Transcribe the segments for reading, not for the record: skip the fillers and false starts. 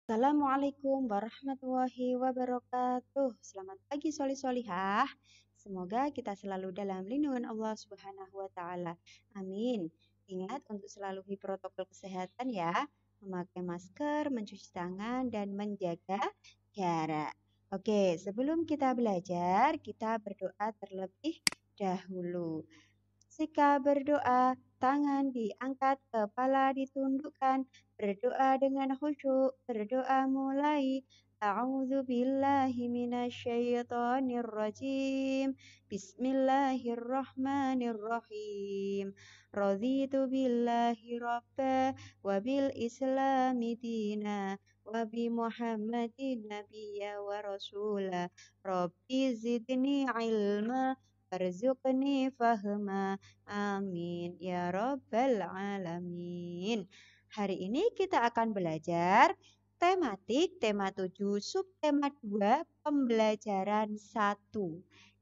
Assalamualaikum warahmatullahi wabarakatuh. Selamat pagi solih-solihah. Semoga kita selalu dalam lindungan Allah Subhanahu wa Ta'ala. Amin. Ingat untuk selalu patuhi protokol kesehatan ya, memakai masker, mencuci tangan, dan menjaga jarak. Oke, sebelum kita belajar, kita berdoa terlebih dahulu. Jika berdoa, tangan diangkat, kepala ditundukkan, berdoa dengan khusyuk, berdoa mulai. A'udzu billahi minasyaitonir rajim. Bismillahirrahmanirrahim. Raditu billahi rabba wa bil islami dina wa bi Muhammadin nabiyya wa rasula. Rabbi zidni ilma warzuqni fahma. Amin ya Rabbal 'Alamin. Hari ini kita akan belajar tematik, tema 7, subtema 2, pembelajaran 1.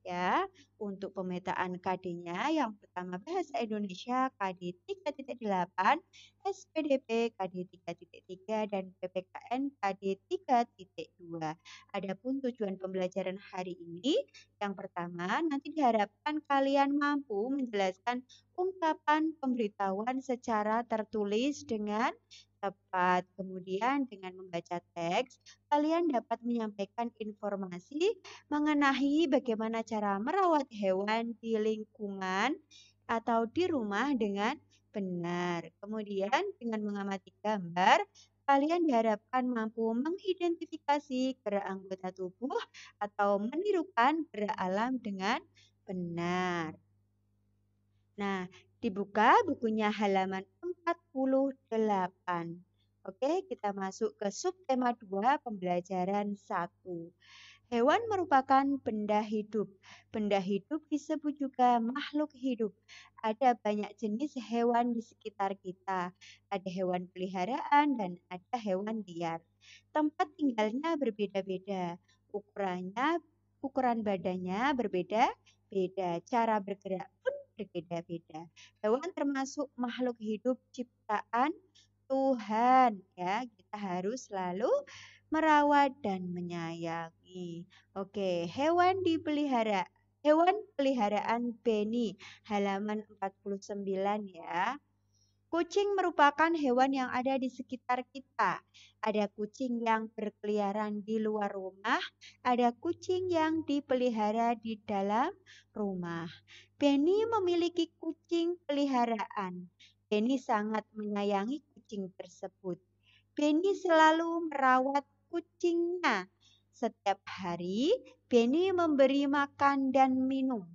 Ya, untuk pemetaan KD-nya yang pertama Bahasa Indonesia KD 3.8, SPDP KD 3.3, dan PPKN KD 3.2. Adapun tujuan pembelajaran hari ini yang pertama, nanti diharapkan kalian mampu menjelaskan ungkapan pemberitahuan secara tertulis dengan tepat. Kemudian dengan membaca teks, kalian dapat menyampaikan informasi mengenai bagaimana cara merawat hewan di lingkungan atau di rumah dengan benar. Kemudian dengan mengamati gambar, kalian diharapkan mampu mengidentifikasi gerak anggota tubuh atau menirukan gerak alam dengan benar. Nah, dibuka bukunya halaman 48. Oke, kita masuk ke subtema 2 pembelajaran 1. Hewan merupakan benda hidup. Benda hidup disebut juga makhluk hidup. Ada banyak jenis hewan di sekitar kita. Ada hewan peliharaan dan ada hewan liar. Tempat tinggalnya berbeda-beda. Ukuran badannya berbeda-beda. Cara bergerak pun berbeda-beda. Hewan termasuk makhluk hidup ciptaan Tuhan ya. Kita harus selalu merawat dan menyayangi. Oke, hewan peliharaan Beni halaman 49 ya. Kucing merupakan hewan yang ada di sekitar kita. Ada kucing yang berkeliaran di luar rumah, ada kucing yang dipelihara di dalam rumah. Benny memiliki kucing peliharaan. Benny sangat menyayangi kucing tersebut. Benny selalu merawat kucingnya. Setiap hari, Benny memberi makan dan minum.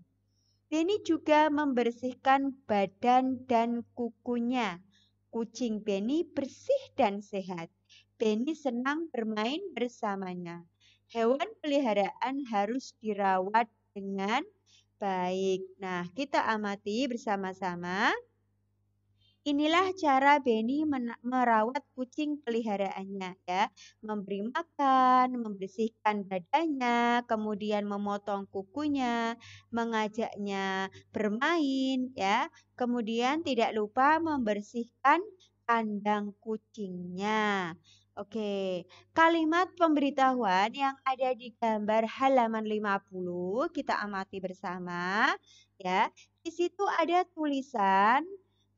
Benny juga membersihkan badan dan kukunya. Kucing Benny bersih dan sehat. Benny senang bermain bersamanya. Hewan peliharaan harus dirawat dengan baik. Nah, kita amati bersama-sama. Inilah cara Benny merawat kucing peliharaannya ya. Memberi makan, membersihkan badannya, kemudian memotong kukunya, mengajaknya bermain ya. Kemudian tidak lupa membersihkan kandang kucingnya. Oke, kalimat pemberitahuan yang ada di gambar halaman 50 kita amati bersama ya. Di situ ada tulisan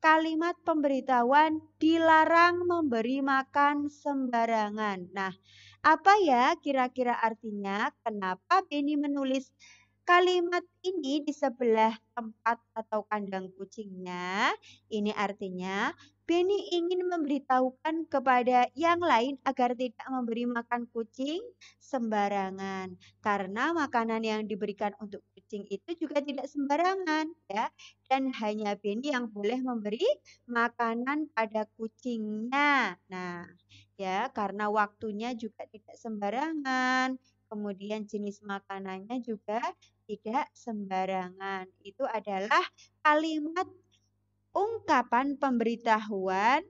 kalimat pemberitahuan dilarang memberi makan sembarangan. Nah, apa ya kira-kira artinya? Kenapa Benny menulis kalimat ini di sebelah tempat atau kandang kucingnya? Ini artinya Benny ingin memberitahukan kepada yang lain agar tidak memberi makan kucing sembarangan. Karena makanan yang diberikan untuk kucing itu juga tidak sembarangan ya. Dan hanya Benny yang boleh memberi makanan pada kucingnya. Nah, ya karena waktunya juga tidak sembarangan. Kemudian jenis makanannya juga tidak sembarangan. Itu adalah kalimat ungkapan pemberitahuan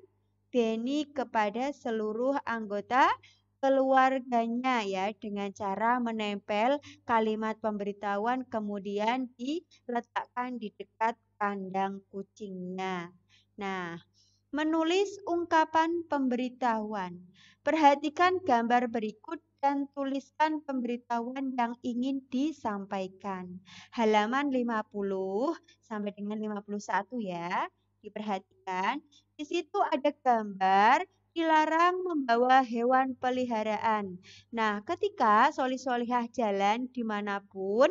Benny kepada seluruh anggota keluarganya ya dengan cara menempel kalimat pemberitahuan kemudian diletakkan di dekat kandang kucingnya. Nah, Menulis ungkapan pemberitahuan. Perhatikan gambar berikut dan tuliskan pemberitahuan yang ingin disampaikan. Halaman 50 sampai dengan 51 ya. Diperhatikan. Di situ ada gambar dilarang membawa hewan peliharaan. Nah, ketika soli-solihah jalan dimanapun,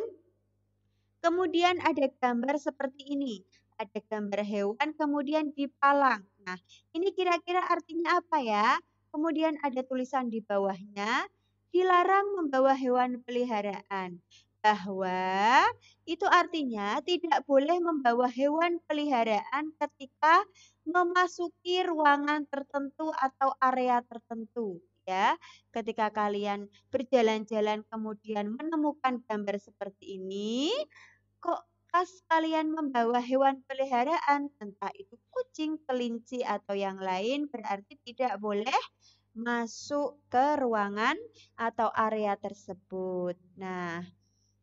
kemudian ada gambar seperti ini. Ada gambar hewan kemudian dipalang. Nah, ini kira-kira artinya apa ya? Kemudian ada tulisan di bawahnya, dilarang membawa hewan peliharaan. Bahwa itu artinya tidak boleh membawa hewan peliharaan ketika memasuki ruangan tertentu atau area tertentu. Ya, ketika kalian berjalan-jalan kemudian menemukan gambar seperti ini, kok pas kalian membawa hewan peliharaan, entah itu kucing, kelinci, atau yang lain, berarti tidak boleh masuk ke ruangan atau area tersebut. Nah,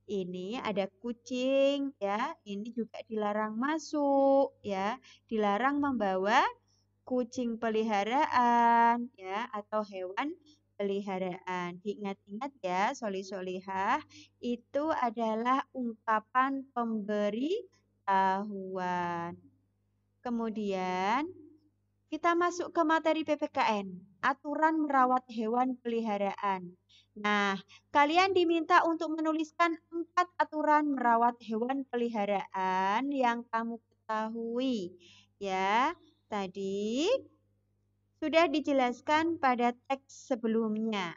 ini ada kucing ya, ini juga dilarang masuk ya, dilarang membawa kucing peliharaan ya atau hewan peliharaan. Diingat-ingat ya, soli-solihah itu adalah ungkapan pemberitahuan. Kemudian kita masuk ke materi PPKN, aturan merawat hewan peliharaan. Nah, kalian diminta untuk menuliskan 4 aturan merawat hewan peliharaan yang kamu ketahui. Ya, tadi sudah dijelaskan pada teks sebelumnya.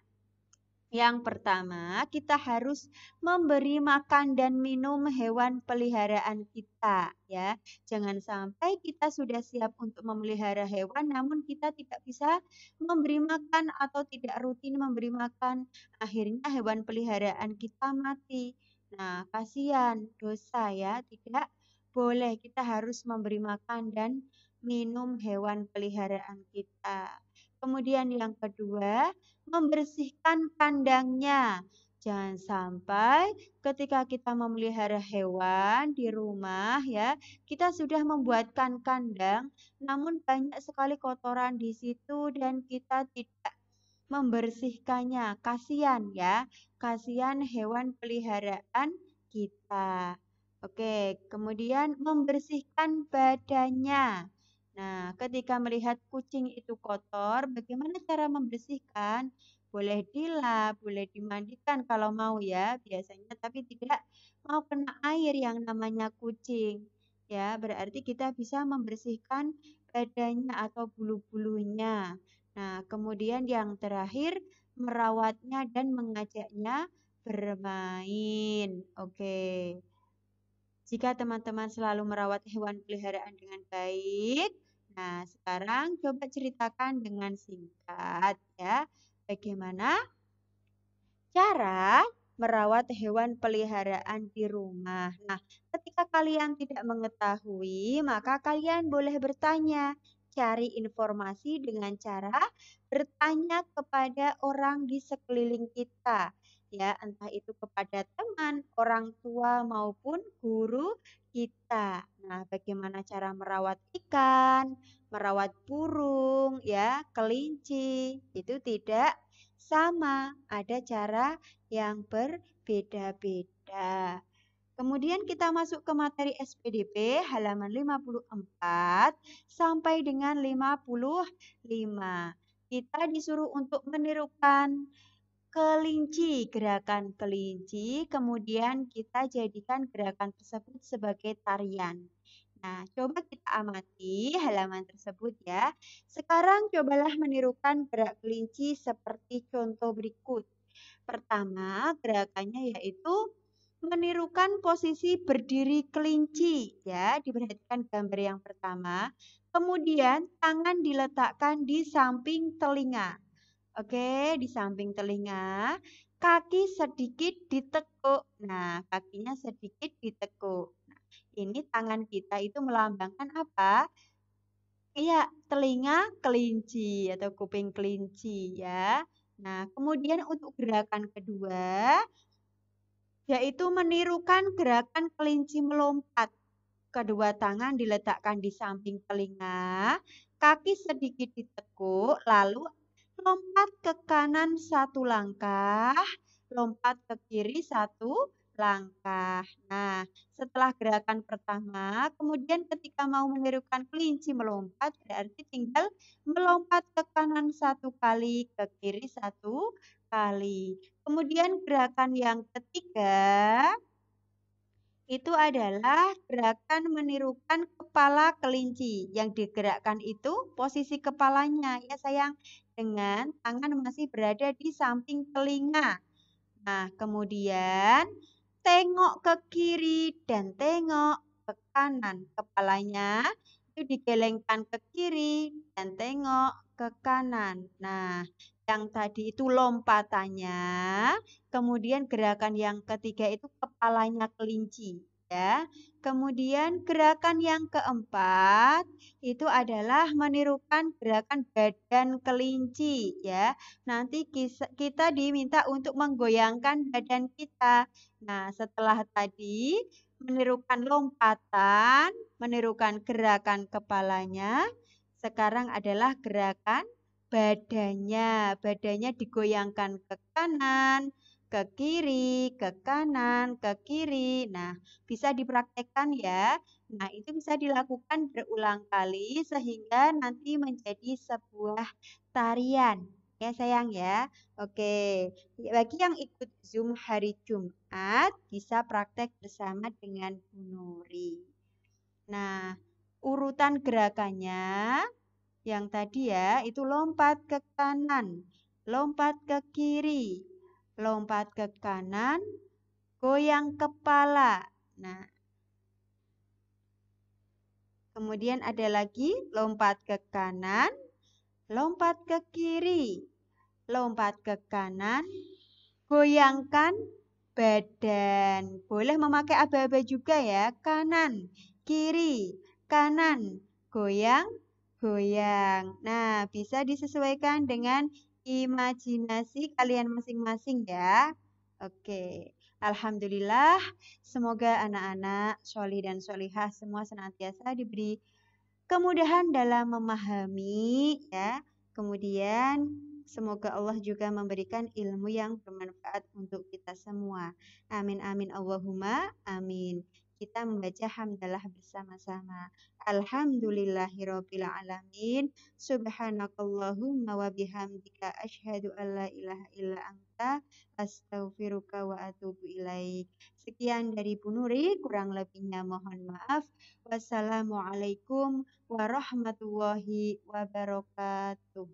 Yang pertama, kita harus memberi makan dan minum hewan peliharaan kita, ya. Jangan sampai kita sudah siap untuk memelihara hewan, namun kita tidak bisa memberi makan atau tidak rutin memberi makan. Akhirnya hewan peliharaan kita mati. Nah, kasihan, dosa ya. Tidak boleh, kita harus memberi makan dan minum hewan peliharaan kita. Kemudian yang kedua, membersihkan kandangnya. Jangan sampai ketika kita memelihara hewan di rumah ya, kita sudah membuatkan kandang, namun banyak sekali kotoran di situ dan kita tidak membersihkannya. Kasihan ya, kasihan hewan peliharaan kita. Oke, kemudian membersihkan badannya. Nah, ketika melihat kucing itu kotor, bagaimana cara membersihkan? Boleh dilap, boleh dimandikan kalau mau ya, biasanya, tapi tidak mau kena air yang namanya kucing. Ya, berarti kita bisa membersihkan badannya atau bulu-bulunya. Nah, kemudian yang terakhir, merawatnya dan mengajaknya bermain. Oke. Jika teman-teman selalu merawat hewan peliharaan dengan baik, nah sekarang coba ceritakan dengan singkat ya, bagaimana cara merawat hewan peliharaan di rumah. Nah, ketika kalian tidak mengetahui, maka kalian boleh bertanya. Cari informasi dengan cara bertanya kepada orang di sekeliling kita. Ya, entah itu kepada teman, orang tua maupun guru kita. Nah, bagaimana cara merawat ikan, merawat burung, ya, kelinci, itu tidak sama, ada cara yang berbeda-beda. Kemudian kita masuk ke materi SPDP halaman 54 sampai dengan 55. Kita disuruh untuk menirukan kelinci, gerakan kelinci, kemudian kita jadikan gerakan tersebut sebagai tarian. Nah, coba kita amati halaman tersebut ya. Sekarang cobalah menirukan gerak kelinci seperti contoh berikut. Pertama, gerakannya yaitu menirukan posisi berdiri kelinci ya. Diperhatikan gambar yang pertama. Kemudian tangan diletakkan di samping telinga. Oke, di samping telinga, kaki sedikit ditekuk. Nah, kakinya sedikit ditekuk. Nah, ini tangan kita itu melambangkan apa? Iya, telinga kelinci atau kuping kelinci ya. Nah, kemudian untuk gerakan kedua, yaitu menirukan gerakan kelinci melompat. Kedua tangan diletakkan di samping telinga, Kaki sedikit ditekuk, lalu lompat ke kanan satu langkah, lompat ke kiri satu langkah. Nah, setelah gerakan pertama, kemudian ketika mau menirukan kelinci melompat, berarti tinggal melompat ke kanan satu kali, ke kiri satu kali. Kemudian gerakan yang ketiga, itu adalah gerakan menirukan kepala kelinci. Yang digerakkan itu posisi kepalanya ya sayang, dengan tangan masih berada di samping telinga. Nah, kemudian tengok ke kiri dan tengok ke kanan. Kepalanya itu digelengkan ke kiri dan tengok ke kanan. Nah, yang tadi itu lompatannya, kemudian gerakan yang ketiga itu kepalanya kelinci. Ya, kemudian gerakan yang keempat itu adalah menirukan gerakan badan kelinci ya. Nanti kita diminta untuk menggoyangkan badan kita. Nah, setelah tadi menirukan lompatan, menirukan gerakan kepalanya, sekarang adalah gerakan badannya. Badannya digoyangkan ke kanan, ke kiri, ke kanan, ke kiri. Nah, bisa dipraktekkan ya. Nah, itu bisa dilakukan berulang kali sehingga nanti menjadi sebuah tarian. Ya sayang ya. Oke, bagi yang ikut Zoom hari Jumat bisa praktek bersama dengan Bu Nuri. Nah, urutan gerakannya yang tadi ya, itu lompat ke kanan, lompat ke kiri, lompat ke kanan, goyang kepala. Nah, kemudian ada lagi lompat ke kanan, lompat ke kiri, lompat ke kanan, goyangkan badan. Boleh memakai aba-aba juga ya. Kanan, kiri, kanan, goyang, goyang. Nah, bisa disesuaikan dengan imajinasi kalian masing-masing ya. Oke. Alhamdulillah, semoga anak-anak solih dan solihah semua senantiasa diberi kemudahan dalam memahami ya. Kemudian semoga Allah juga memberikan ilmu yang bermanfaat untuk kita semua. Amin amin Allahumma amin. Kita membaca hamdalah bersama-sama. Alhamdulillahirabbil alamin. Subhanakallahumma wa bihamdika asyhadu an la ilaha illa anta astaghfiruka wa atubu ilaik. Sekian dari Bu Nuri, kurang lebihnya mohon maaf. Wassalamualaikum warahmatullahi wabarakatuh.